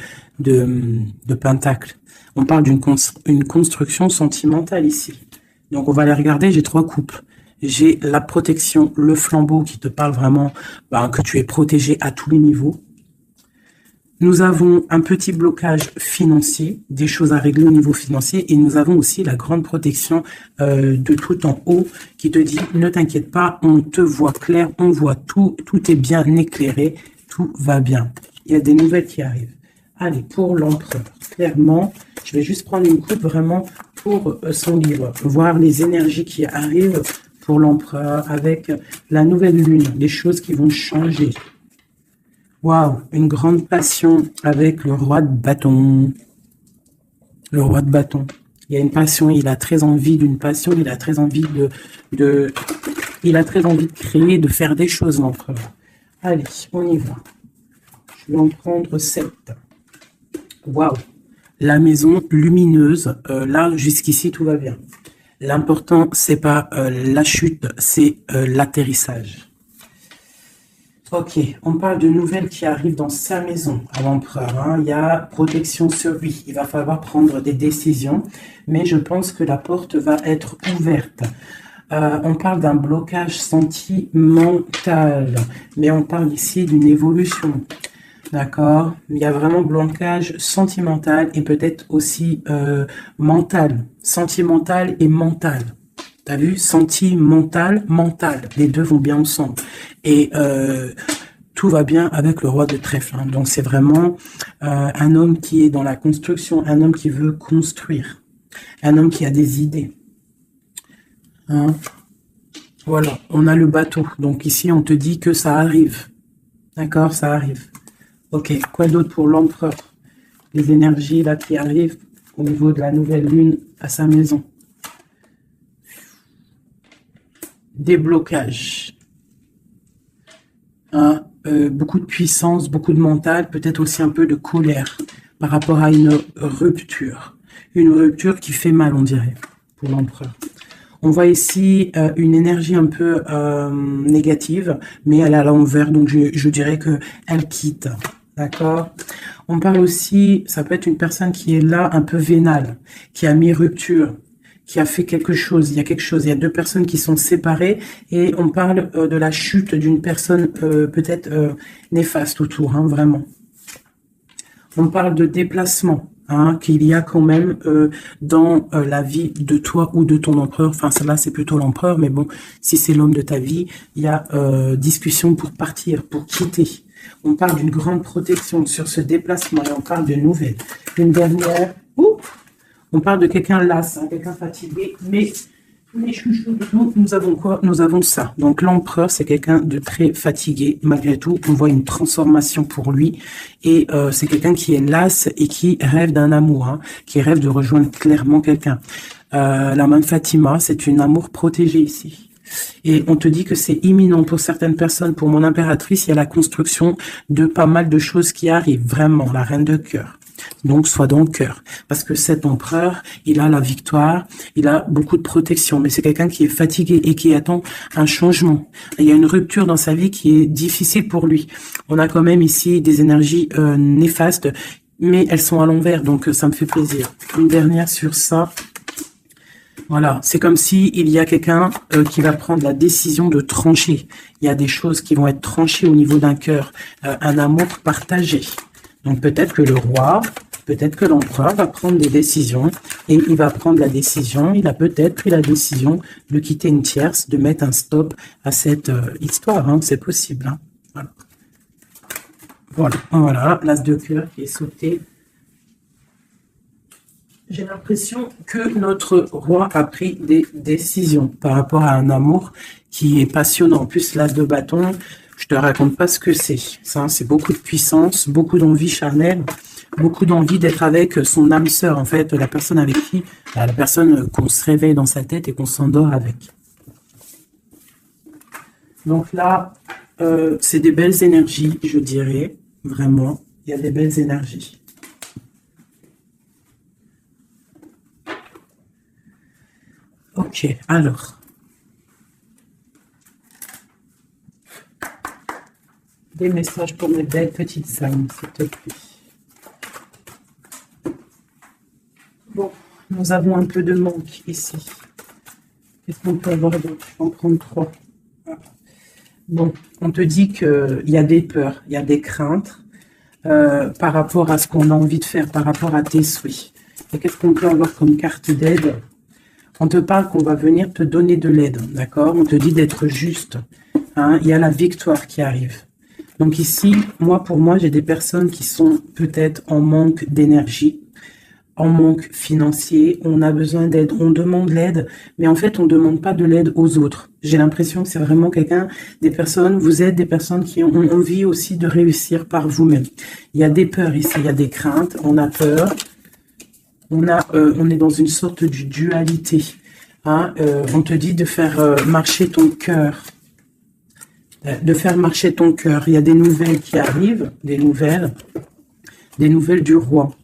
Pentacle. On parle une construction sentimentale ici. Donc on va les regarder, j'ai 3 coupes. J'ai la protection, le flambeau qui te parle vraiment que tu es protégé à tous les niveaux. Nous avons un petit blocage financier, des choses à régler au niveau financier, et nous avons aussi la grande protection de tout en haut qui te dit ne t'inquiète pas, on te voit clair, on voit tout, tout est bien éclairé, tout va bien. Il y a des nouvelles qui arrivent. Allez, pour l'empereur, clairement, je vais juste prendre une coupe vraiment pour son livre, voir les énergies qui arrivent pour l'empereur avec la nouvelle lune, les choses qui vont changer. Waouh, une grande passion avec le roi de bâton. Le roi de bâton. Il y a une passion, il a très envie d'une passion, il a très envie il a très envie de créer, de faire des choses, l'empereur. Allez, on y va. Je vais en prendre 7. Waouh, la maison lumineuse. Là, jusqu'ici, tout va bien. L'important, c'est pas la chute, c'est l'atterrissage. Ok, on parle de nouvelles qui arrivent dans sa maison à l'empereur. Hein. Il y a protection sur lui. Il va falloir prendre des décisions, mais je pense que la porte va être ouverte. On parle d'un blocage sentimental, mais on parle ici d'une évolution. D'accord? Il y a vraiment blocage sentimental et peut-être aussi mental. Sentimental et mental. T'as vu? Sentimental, mental. Les deux vont bien ensemble. Et tout va bien avec le roi de trèfle. Hein. Donc c'est vraiment un homme qui est dans la construction, un homme qui veut construire, un homme qui a des idées. Hein. Voilà, on a le bateau. Donc ici, on te dit que ça arrive. D'accord, ça arrive. Ok, quoi d'autre pour l'empereur? Les énergies là qui arrivent au niveau de la nouvelle lune à sa maison. Déblocage. Hein, beaucoup de puissance, beaucoup de mental, peut-être aussi un peu de colère par rapport à une rupture. Une rupture qui fait mal, on dirait, pour l'empereur. On voit ici une énergie un peu négative, mais elle est à l'envers, donc je dirais qu'elle quitte. D'accord? On parle aussi, ça peut être une personne qui est là un peu vénale, qui a mis rupture, qui a fait quelque chose, il y a quelque chose, il y a 2 personnes qui sont séparées et on parle de la chute d'une personne peut-être néfaste autour, hein, vraiment. On parle de déplacement, hein, qu'il y a quand même dans la vie de toi ou de ton empereur, enfin celle-là c'est plutôt l'empereur, mais bon, si c'est l'homme de ta vie, il y a discussion pour partir, pour quitter. On parle d'une grande protection sur ce déplacement et on parle de nouvelles. Une dernière, on parle de quelqu'un las, hein, quelqu'un fatigué, mais chouchous, nous avons quoi? Nous avons ça. Donc l'empereur, c'est quelqu'un de très fatigué. Malgré tout, on voit une transformation pour lui. Et c'est quelqu'un qui est las et qui rêve d'un amour, hein, qui rêve de rejoindre clairement quelqu'un. La main de Fatima, c'est une amour protégé ici. Et on te dit que c'est imminent pour certaines personnes. Pour mon impératrice, il y a la construction de pas mal de choses qui arrivent. Vraiment, la reine de cœur. Donc, sois dans le cœur. Parce que cet empereur, il a la victoire, il a beaucoup de protection. Mais c'est quelqu'un qui est fatigué et qui attend un changement. Il y a une rupture dans sa vie qui est difficile pour lui. On a quand même ici des énergies néfastes, mais elles sont à l'envers. Donc, ça me fait plaisir. Une dernière sur ça. Voilà, c'est comme si il y a quelqu'un qui va prendre la décision de trancher. Il y a des choses qui vont être tranchées au niveau d'un cœur, un amour partagé. Donc peut-être que le roi, peut-être que l'empereur va prendre des décisions et il va prendre la décision, il a peut-être pris la décision de quitter une tierce, de mettre un stop à cette histoire, hein, c'est possible. Hein. Voilà, l'as de cœur qui est sauté. J'ai l'impression que notre roi a pris des décisions par rapport à un amour qui est passionnant. En plus, l'as de bâton, je te raconte pas ce que c'est. Ça, c'est beaucoup de puissance, beaucoup d'envie charnelle, beaucoup d'envie d'être avec son âme sœur, en fait, la personne avec qui, la personne qu'on se réveille dans sa tête et qu'on s'endort avec. Donc là, c'est des belles énergies, je dirais, vraiment. Il y a des belles énergies. Ok, alors. Des messages pour mes belles petites âmes, s'il te plaît. Bon, nous avons un peu de manque ici. Qu'est-ce qu'on peut avoir d'autre? Je vais en prendre 3. Bon, on te dit qu'il y a des peurs, il y a des craintes par rapport à ce qu'on a envie de faire, par rapport à tes souhaits. Et qu'est-ce qu'on peut avoir comme carte d'aide? On te parle qu'on va venir te donner de l'aide, d'accord? On te dit d'être juste. Hein? Il y a la victoire qui arrive. Donc ici, pour moi, j'ai des personnes qui sont peut-être en manque d'énergie, en manque financier, on a besoin d'aide, on demande l'aide, mais en fait, on ne demande pas de l'aide aux autres. J'ai l'impression que c'est vraiment des personnes, vous êtes des personnes qui ont envie aussi de réussir par vous-même. Il y a des peurs ici, il y a des craintes, on a peur, on est dans une sorte de dualité. Hein, on te dit de faire marcher ton cœur. De faire marcher ton cœur. Il y a des nouvelles qui arrivent, des nouvelles du roi.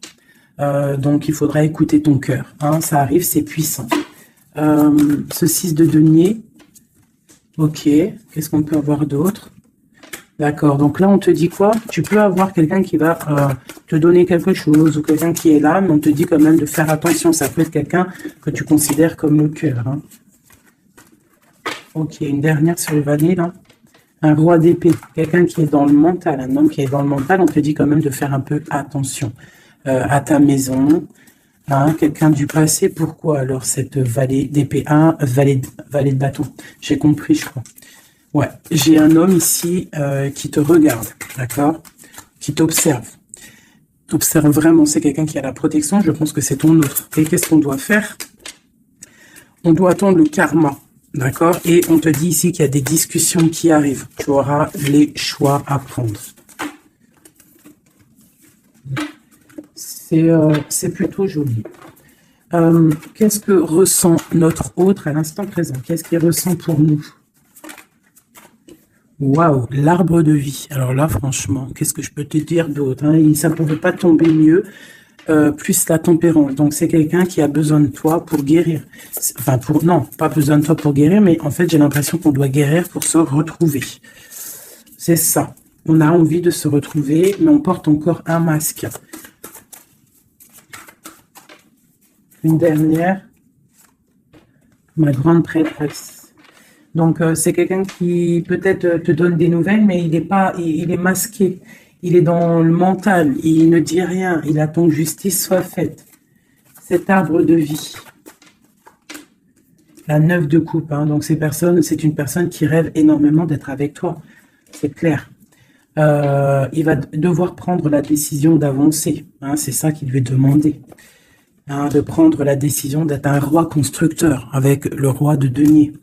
Donc, il faudra écouter ton cœur. Hein, ça arrive, c'est puissant. Ce 6 de denier. Ok, qu'est-ce qu'on peut avoir d'autre? D'accord, donc là, on te dit quoi? Tu peux avoir quelqu'un qui va te donner quelque chose ou quelqu'un qui est là, mais on te dit quand même de faire attention. Ça peut être quelqu'un que tu considères comme le cœur. Hein. Ok, une dernière sur le valet, là. Un roi d'épée, quelqu'un qui est dans le mental, un homme qui est dans le mental, on te dit quand même de faire un peu attention à ta maison, hein, quelqu'un du passé. Pourquoi alors cette valet d'épée? Valet de bâton, j'ai compris, je crois. Ouais, j'ai un homme ici qui te regarde, d'accord, qui t'observe. T'observe vraiment, c'est quelqu'un qui a la protection, je pense que c'est ton autre. Et qu'est-ce qu'on doit faire? On doit attendre le karma. D'accord? Et on te dit ici qu'il y a des discussions qui arrivent. Tu auras les choix à prendre. C'est plutôt joli. Qu'est-ce que ressent notre autre à l'instant présent? Qu'est-ce qu'il ressent pour nous? Waouh, l'arbre de vie. Alors là, franchement, qu'est-ce que je peux te dire d'autre, hein? Ça ne pouvait pas tomber mieux. Plus la tempérance. Donc, c'est quelqu'un qui a besoin de toi pour guérir. Enfin, non, pas besoin de toi pour guérir, mais en fait, j'ai l'impression qu'on doit guérir pour se retrouver. C'est ça. On a envie de se retrouver, mais on porte encore un masque. Une dernière. Ma grande prêtresse. Donc, c'est quelqu'un qui peut-être te donne des nouvelles, mais il est masqué. Il est dans le mental, il ne dit rien, il attend que justice soit faite. Cet arbre de vie. La 9 de coupe, hein, donc c'est une personne qui rêve énormément d'être avec toi. C'est clair. Il va devoir prendre la décision d'avancer. Hein, c'est ça qu'il lui est demandé. Hein, de prendre la décision d'être un roi constructeur avec le roi de denier.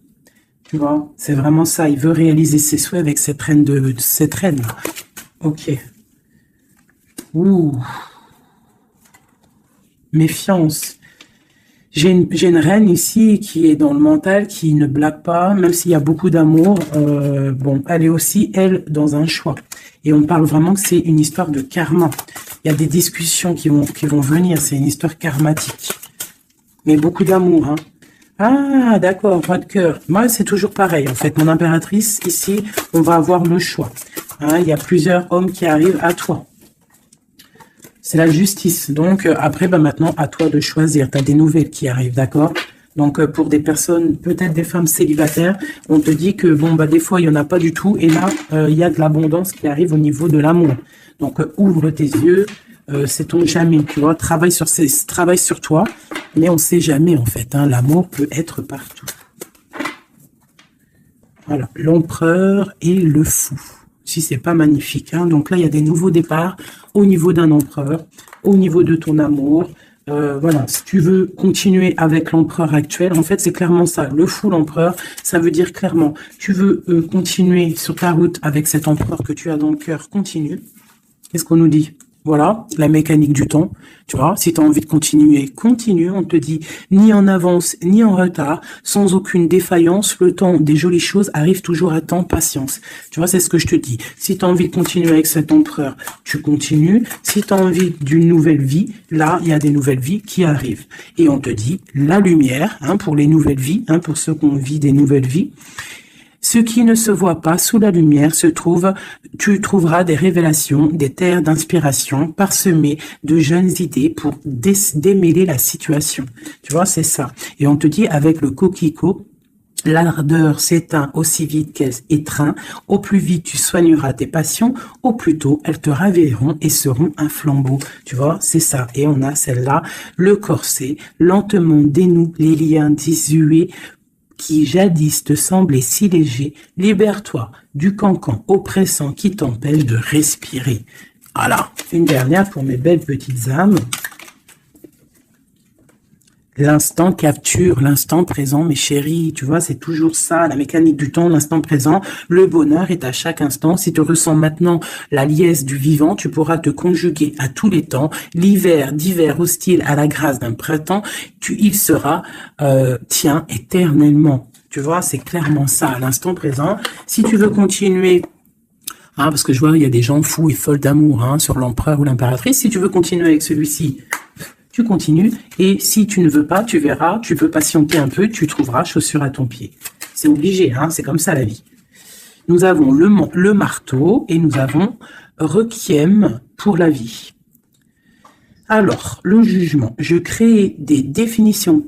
Tu vois, c'est vraiment ça. Il veut réaliser ses souhaits avec cette reine cette reine. Ok. Ouh. Méfiance. J'ai une reine ici qui est dans le mental, qui ne blague pas, même s'il y a beaucoup d'amour. Bon, elle est aussi, elle, dans un choix. Et on parle vraiment que c'est une histoire de karma. Il y a des discussions qui vont venir. C'est une histoire karmatique. Mais beaucoup d'amour, hein. Ah, d'accord, roi de cœur. Moi, c'est toujours pareil, en fait. Mon impératrice, ici, on va avoir le choix. Hein, il y a plusieurs hommes qui arrivent à toi. C'est la justice. Donc, après, maintenant, à toi de choisir. Tu as des nouvelles qui arrivent, d'accord? Donc, pour des personnes, peut-être des femmes célibataires, on te dit que, bon, des fois, il n'y en a pas du tout. Et là, il y a de l'abondance qui arrive au niveau de l'amour. Donc, ouvre tes yeux. Sait-on jamais, tu vois? Travaille sur toi. Mais on ne sait jamais, en fait. Hein, l'amour peut être partout. Voilà. L'empereur et le fou. Si c'est pas magnifique, hein. Donc là, il y a des nouveaux départs au niveau d'un empereur, au niveau de ton amour. Voilà, si tu veux continuer avec l'empereur actuel, en fait, c'est clairement ça. Le fou, l'empereur, ça veut dire clairement, tu veux continuer sur ta route avec cet empereur que tu as dans le cœur, continue. Qu'est-ce qu'on nous dit? Voilà, la mécanique du temps, tu vois, si tu as envie de continuer, continue, on te dit ni en avance, ni en retard, sans aucune défaillance, le temps des jolies choses arrive toujours à temps, patience. Tu vois, c'est ce que je te dis. Si tu as envie de continuer avec cet empereur, tu continues. Si tu as envie d'une nouvelle vie, là, il y a des nouvelles vies qui arrivent. Et on te dit la lumière, hein, pour les nouvelles vies, hein, pour ceux qui ont envie des nouvelles vies. Ce qui ne se voit pas sous la lumière tu trouveras des révélations, des terres d'inspiration parsemées de jeunes idées pour démêler la situation. Tu vois, c'est ça. Et on te dit avec le coquelicot, l'ardeur s'éteint aussi vite qu'elle étreint. Au plus vite tu soigneras tes passions, au plus tôt elles te ravieront et seront un flambeau. Tu vois, c'est ça. Et on a celle-là, le corset, lentement dénoue les liens désuets qui jadis te semblait si léger, libère-toi du cancan oppressant qui t'empêche de respirer. Voilà, une dernière pour mes belles petites âmes. L'instant capture, l'instant présent, mes chéris, tu vois, c'est toujours ça, la mécanique du temps, l'instant présent. Le bonheur est à chaque instant. Si tu ressens maintenant la liesse du vivant, tu pourras te conjuguer à tous les temps. L'hiver, d'hiver hostile à la grâce d'un printemps, il sera tien éternellement. Tu vois, c'est clairement ça, à l'instant présent. Si tu veux continuer, parce que je vois, il y a des gens fous et folles d'amour sur l'empereur ou l'impératrice. Si tu veux continuer avec celui-ci, tu continues, et si tu ne veux pas, tu verras, tu peux patienter un peu, tu trouveras chaussure à ton pied. C'est obligé, c'est comme ça la vie. Nous avons le marteau, et nous avons requiem pour la vie. Alors, le jugement. Je crée des définitions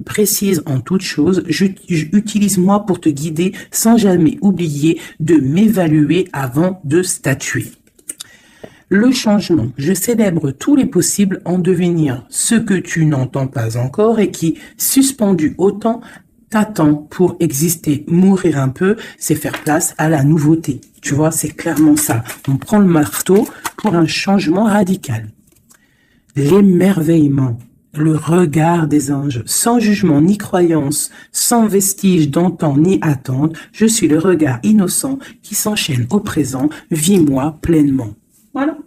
précises en toutes choses. J'utilise moi pour te guider sans jamais oublier de m'évaluer avant de statuer. Le changement. Je célèbre tous les possibles en devenir ce que tu n'entends pas encore et qui, suspendu au temps, t'attend pour exister. Mourir un peu, c'est faire place à la nouveauté. Tu vois, c'est clairement ça. On prend le marteau pour un changement radical. L'émerveillement. Le regard des anges, sans jugement ni croyance, sans vestige d'antan ni attente, je suis le regard innocent qui s'enchaîne au présent, vis-moi pleinement. Voilà.